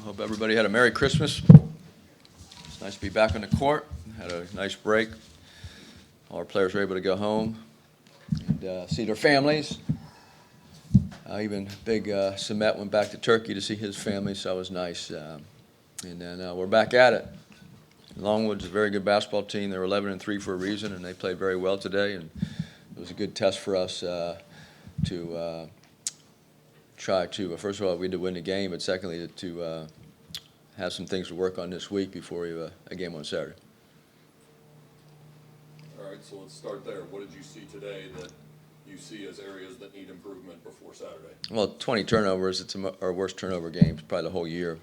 Hope everybody had a Merry Christmas. It's nice to be back on the court. Had a nice break. All our players were able to go home and see their families. Even Big Samet went back to Turkey to see his family, so it was nice. And then we're back at it. Longwood's a very good basketball team. They're 11-3 for a reason, and they played very well today. And it was a good test for us to try to, first of all, we had to win the game, but secondly, to have some things to work on this week before we have a game on Saturday. All right, so let's start there. What did you see today that you see as areas that need improvement before Saturday? Well, 20 turnovers. It's our worst turnover game probably the whole year.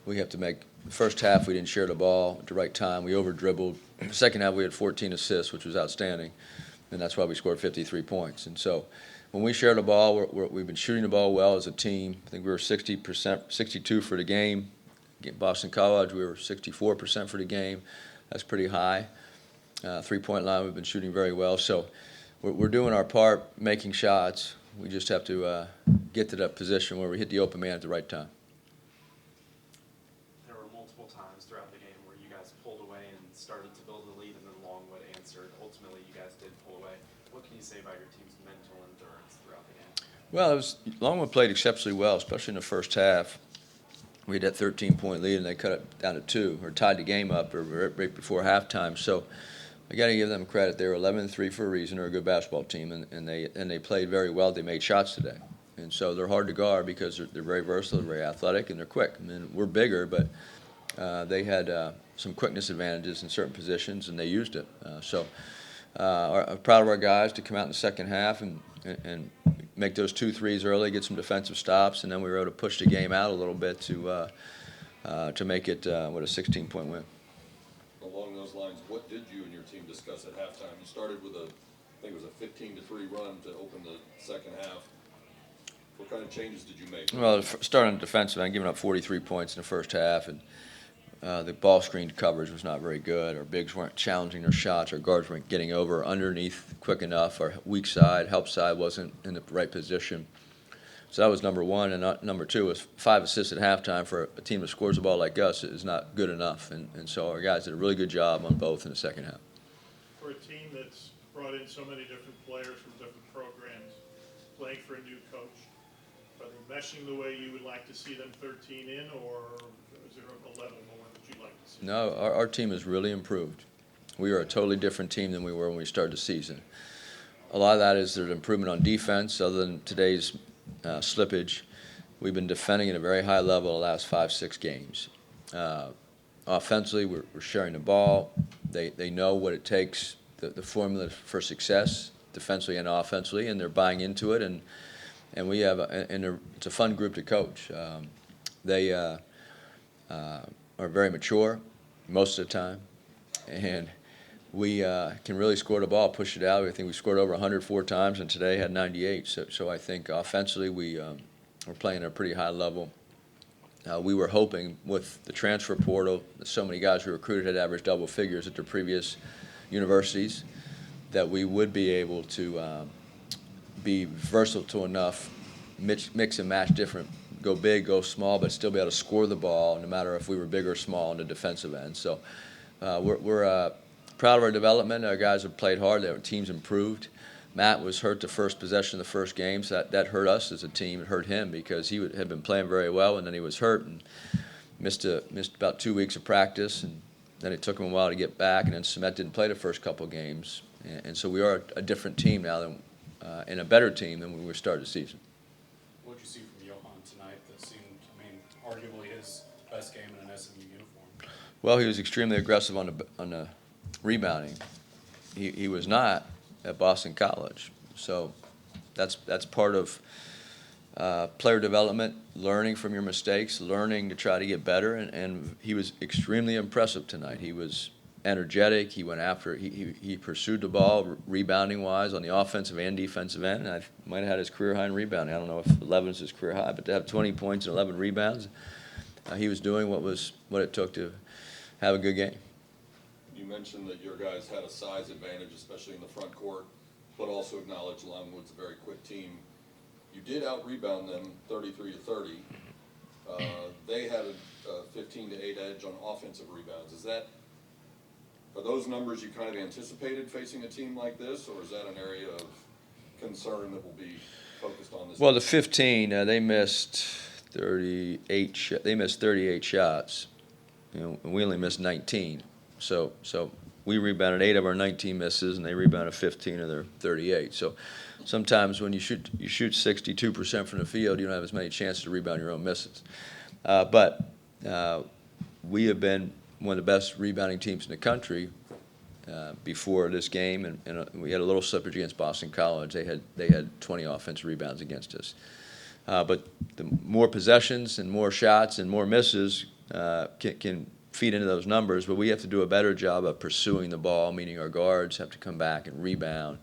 We have to make the first half. We didn't share the ball at the right time. We over dribbled. The second half we had 14 assists, which was outstanding, and that's why we scored 53 points. And so, when we share the ball, we've been shooting the ball well as a team. I think we were 60%, 62 for the game. Against Boston College, we were 64% for the game. That's pretty high. 3-point line, we've been shooting very well. So we're doing our part, making shots. We just have to get to that position where we hit the open man at the right time. There were multiple times throughout the game where you guys pulled away and started to build a lead, and then Longwood answered. Ultimately, you guys did pull away. What can you say about your team's mental endurance throughout the game? Well, Longwood played exceptionally well, especially in the first half. We had that 13-point lead, and they cut it down to 2, or tied the game up right before halftime. So I got to give them credit. They were 11-3 for a reason. They're a good basketball team, and they played very well. They made shots today, and so they're hard to guard because they're very versatile, they're very athletic, and they're quick. I mean, we're bigger, but they had some quickness advantages in certain positions, and they used it. I'm proud of our guys to come out in the second half and make those 2 threes early, get some defensive stops, and then we were able to push the game out a little bit to make it a 16-point win. Along those lines, what did you and your team discuss at halftime? You started with I think it was a 15-3 run to open the second half. What kind of changes did you make? Well, starting on the defensive end, giving up 43 points in the first half, and the ball screen coverage was not very good. Our bigs weren't challenging their shots. Our guards weren't getting over underneath quick enough. Our weak side, help side, wasn't in the right position. So that was number one. And number 2 was 5 assists at halftime for a team that scores the ball like us is not good enough. And so our guys did a really good job on both in the second half. For a team that's brought in so many different players from different programs, playing for a new coach, are they meshing the way you would like to see them 13 in, or is there a level more that you'd like to see? No, our team has really improved. We are a totally different team than we were when we started the season. A lot of that is there's improvement on defense. Other than today's slippage, we've been defending at a very high level the last 5-6 games. Offensively, we're sharing the ball. They know what it takes, the formula for success, defensively and offensively, and they're buying into it. And we have it's a fun group to coach. They are very mature most of the time, and we can really score the ball, push it out. I think we scored over 104 times, and today had 98. So I think offensively we're playing at a pretty high level. We were hoping with the transfer portal, so many guys we recruited had averaged double figures at their previous universities, that we would be able to be versatile enough, mix and match different, go big, go small, but still be able to score the ball no matter if we were big or small on the defensive end. So we're proud of our development. Our guys have played hard. Their team's improved. Matt was hurt the first possession of the first game, so that hurt us as a team. It hurt him because he had been playing very well, and then he was hurt and missed about 2 weeks of practice, and then it took him a while to get back, and then Samet didn't play the first couple of games. And so we are a different team now and a better team than when we started the season. What did you see from Johan tonight that seemed, arguably his best game in an SMU uniform? Well, he was extremely aggressive on the rebounding. He was not at Boston College, so that's part of player development, learning from your mistakes, learning to try to get better, and he was extremely impressive tonight. He was energetic. He went after it. He pursued the ball rebounding wise on the offensive and defensive end, and I might have had his career high in rebounding. I don't know if 11 is his career high, but to have 20 points and 11 rebounds, he was doing what it took to have a good game. You mentioned that your guys had a size advantage, especially in the front court, but also acknowledged Longwood's a very quick team. You did out-rebound them 33-30. They had a 15-8 edge on offensive rebounds. Are those numbers you kind of anticipated facing a team like this, or is that an area of concern that will be focused on this? Well, the 15, they missed 38. They missed 38 shots. And we only missed 19. So we rebounded 8 of our 19 misses, and they rebounded 15 of their 38. So sometimes when you shoot 62% from the field, you don't have as many chances to rebound your own misses. But we have been one of the best rebounding teams in the country before this game, and we had a little slippage against Boston College. They had 20 offensive rebounds against us. But the more possessions and more shots and more misses can feed into those numbers, but we have to do a better job of pursuing the ball, meaning our guards have to come back and rebound.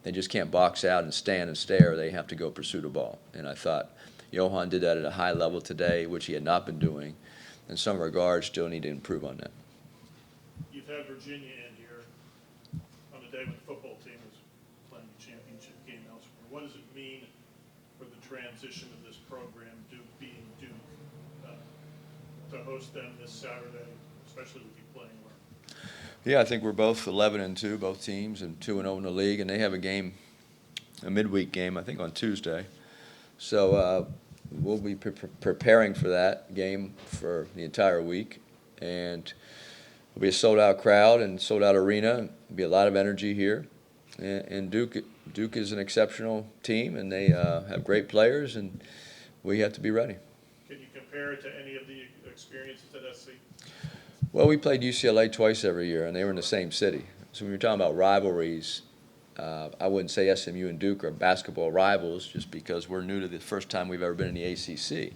They just can't box out and stand and stare. They have to go pursue the ball. And I thought Johan did that at a high level today, which he had not been doing, and some of our guards still need to improve on that. You've had Virginia in here on the day when the football team was playing a championship game elsewhere. What does it mean for the transition of this program, Duke being Duke, to host them this Saturday, especially with you playing well? Yeah, I think we're both 11-2, both teams, and 2-0 in the league, and they have a midweek game, I think, on Tuesday. So we'll be preparing for that game for the entire week, and it'll be a sold-out crowd and sold-out arena. There'll be a lot of energy here, and Duke is an exceptional team, and they have great players, and we have to be ready. Can you compare it to any of the experiences at SC? Well, we played UCLA twice every year, and they were in the same city. So when you're talking about rivalries, I wouldn't say SMU and Duke are basketball rivals just because we're new to the first time we've ever been in the ACC.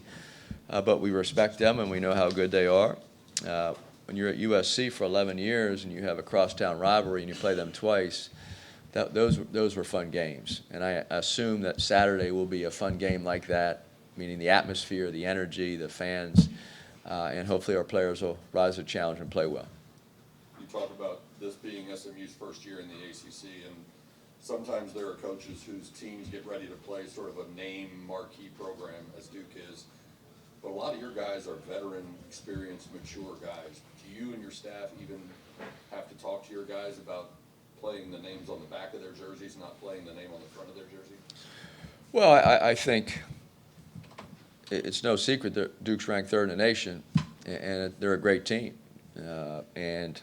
But we respect them, and we know how good they are. When you're at USC for 11 years and you have a crosstown rivalry and you play them twice, those were fun games. And I assume that Saturday will be a fun game like that, meaning the atmosphere, the energy, the fans, and hopefully our players will rise to the challenge and play well. You talk about this being SMU's first year in the ACC, and sometimes there are coaches whose teams get ready to play sort of a name marquee program, as Duke is. But a lot of your guys are veteran, experienced, mature guys. Do you and your staff even have to talk to your guys about playing the names on the back of their jerseys, not playing the name on the front of their jersey? Well, I think it's no secret that Duke's ranked third in the nation, and they're a great team. And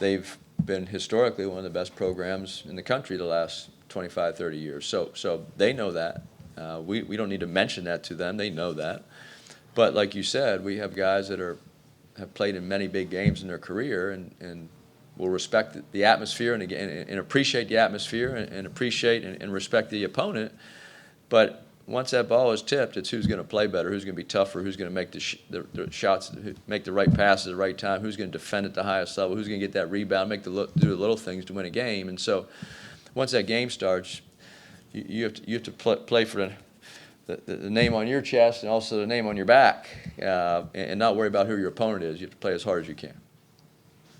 they've been historically one of the best programs in the country the last 25, 30 years. So they know that. We don't need to mention that to them. They know that. But like you said, we have guys that have played in many big games in their career and will respect the atmosphere and appreciate the atmosphere and appreciate and respect the opponent. But once that ball is tipped, it's who's going to play better, who's going to be tougher, who's going to make the shots, make the right passes at the right time, who's going to defend at the highest level, who's going to get that rebound, do the little things to win a game. And so once that game starts, you have to play for the name on your chest and also the name on your back, and not worry about who your opponent is. You have to play as hard as you can.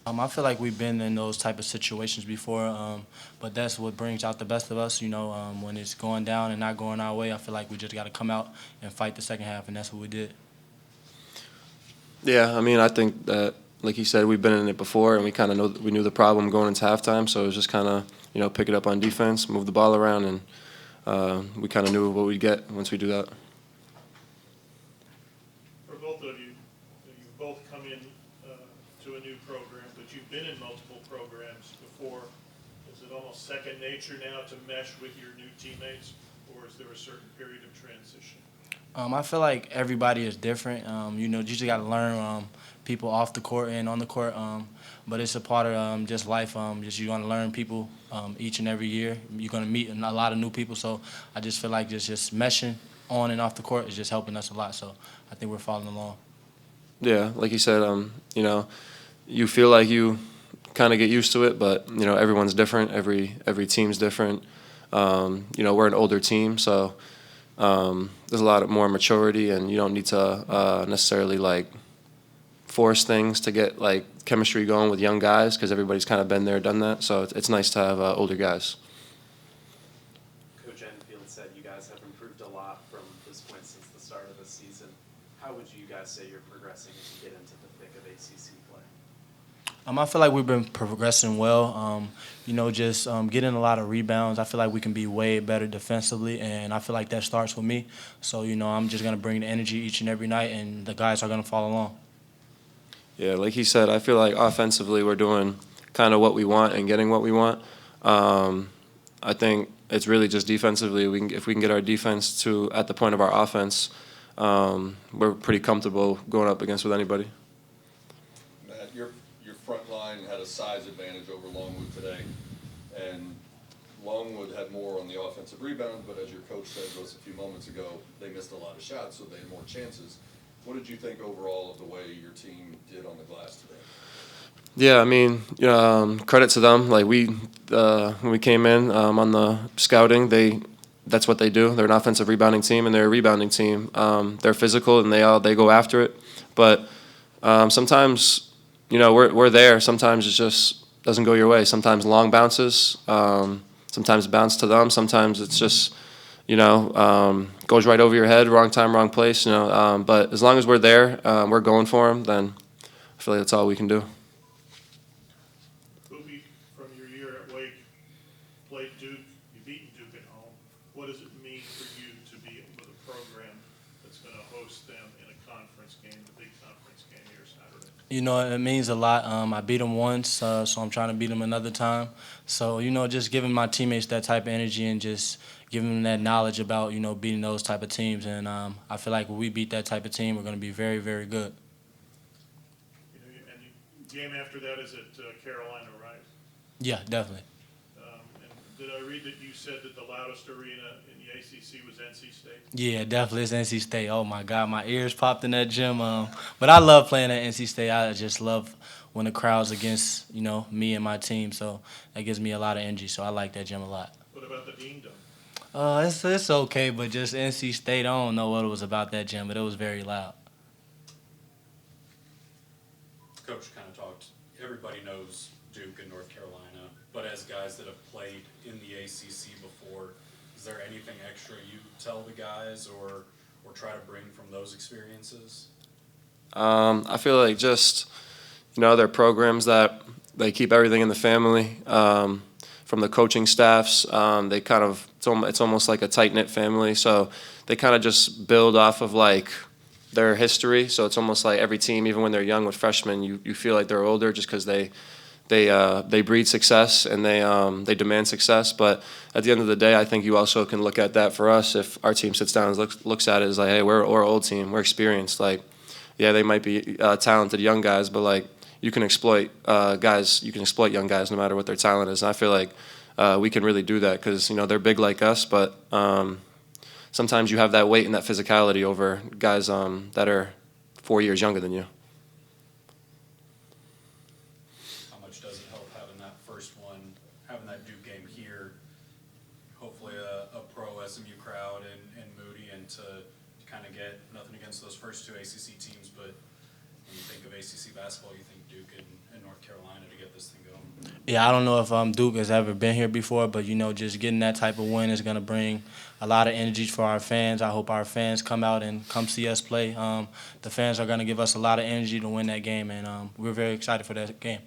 I feel like we've been in those type of situations before, but that's what brings out the best of us. When it's going down and not going our way, I feel like we just got to come out and fight the second half, and that's what we did. Yeah, I mean, I think that, like you said, we've been in it before, and we knew the problem going into halftime, so it was just kind of, pick it up on defense, move the ball around, and we kind of knew what we'd get once we do that. For both of you, you've both come in to a new program, but you've been in multiple programs before. Is it almost second nature now to mesh with your new teammates, or is there a certain period of transition? I feel like everybody is different. You just got to learn people off the court and on the court, but it's a part of just life. You're going to learn people each and every year. You're going to meet a lot of new people, so I just feel like just meshing on and off the court is just helping us a lot, so I think we're following along. Yeah, like you said, you feel like you kind of get used to it, but everyone's different. Every team's different. We're an older team, so there's a lot more maturity, and you don't need to necessarily force things to get chemistry going with young guys, because everybody's kind of been there, done that. So it's nice to have older guys. Coach Enfield said you guys have improved a lot from this point since the start of the season. How would progressing as you get into the thick of ACC play? I feel like we've been progressing well. Just getting a lot of rebounds. I feel like we can be way better defensively, and I feel like that starts with me. So, I'm just going to bring the energy each and every night, and the guys are going to follow along. Yeah, like he said, I feel like offensively we're doing kind of what we want and getting what we want. I think it's really just defensively. If we can get our defense to at the point of our offense, we're pretty comfortable going up against with anybody. Matt, your front line had a size advantage over Longwood today, and Longwood had more on the offensive rebound, but as your coach said to us a few moments ago, they missed a lot of shots, so they had more chances. What did you think overall of the way your team did on the glass today? Yeah, I mean, credit to them. Like when we came in on the scouting, that's what they do. They're an offensive rebounding team, and they're a rebounding team. They're physical, and they go after it. But sometimes, we're there. Sometimes it just doesn't go your way. Sometimes long bounces. Sometimes bounce to them. Sometimes it's just, goes right over your head, wrong time, wrong place. But as long as we're there, we're going for them. Then I feel like that's all we can do. From your year at Wake, played Duke, you've beaten Duke at home. What does it mean for you to be with a program that's going to host them in a conference game, the big conference game here Saturday? It means a lot. I beat them once, so I'm trying to beat them another time. So, just giving my teammates that type of energy and just giving them that knowledge about, beating those type of teams. And I feel like when we beat that type of team, we're going to be very, very good. And the game after that is at Carolina, right? Yeah, definitely. And did I read that you said that the loudest arena in the ACC was NC State? Yeah, definitely. It's NC State. Oh, my God. My ears popped in that gym. But I love playing at NC State. I just love when the crowd's against, me and my team. So that gives me a lot of energy. So I like that gym a lot. What about the Dean Dome? It's okay, but just NC State, I don't know what it was about that gym, but it was very loud. Coach kind of talked, everybody knows Duke and North Carolina, but as guys that have played in the ACC before, is there anything extra you tell the guys or try to bring from those experiences? I feel like just, they're programs that they keep everything in the family. From the coaching staffs, they kind of, it's almost like a tight-knit family, so they kind of just build off of like their history. So it's almost like every team, even when they're young with freshmen, you feel like they're older just because they breed success and they demand success. But at the end of the day, I think you also can look at that for us. If our team sits down and looks at it as like, hey, we're an old team, we're experienced. Like, yeah, they might be talented young guys, but like you can exploit guys. You can exploit young guys no matter what their talent is. And I feel like we can really do that because they're big like us, but sometimes you have that weight and that physicality over guys that are 4 years younger than you. How much does it help having that first one, having that Duke game here, hopefully a pro SMU crowd and Moody, and to kind of get nothing against those first two ACC teams, but when you think of ACC basketball, you think Duke and North Carolina to get this thing going. Yeah, I don't know if Duke has ever been here before, but, just getting that type of win is going to bring a lot of energy for our fans. I hope our fans come out and come see us play. The fans are going to give us a lot of energy to win that game, and we're very excited for that game.